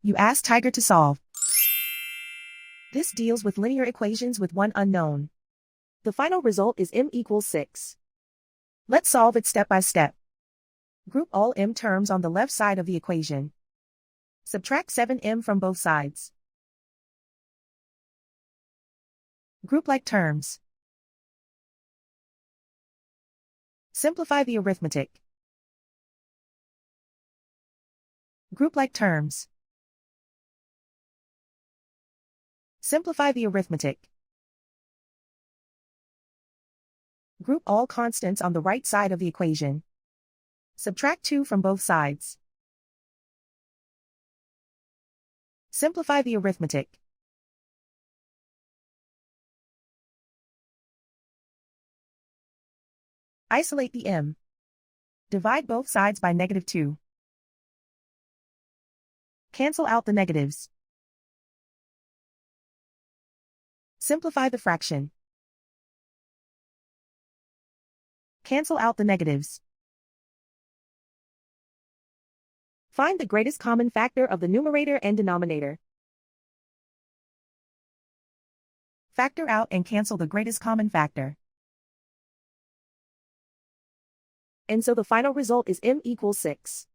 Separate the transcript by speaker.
Speaker 1: You ask Tiger to solve. This deals with linear equations with one unknown. The final result is m equals 6. Let's solve it step by step. Group all m terms on the left side of the equation. Subtract 7m from both sides. Group like terms. Simplify the arithmetic. Group like terms. Simplify the arithmetic. Group all constants on the right side of the equation. Subtract 2 from both sides. Simplify the arithmetic. Isolate the m. Divide both sides by -2. Cancel out the negatives. Simplify the fraction. Cancel out the negatives. Find the greatest common factor of the numerator and denominator. Factor out and cancel the greatest common factor. And so the final result is m equals 6.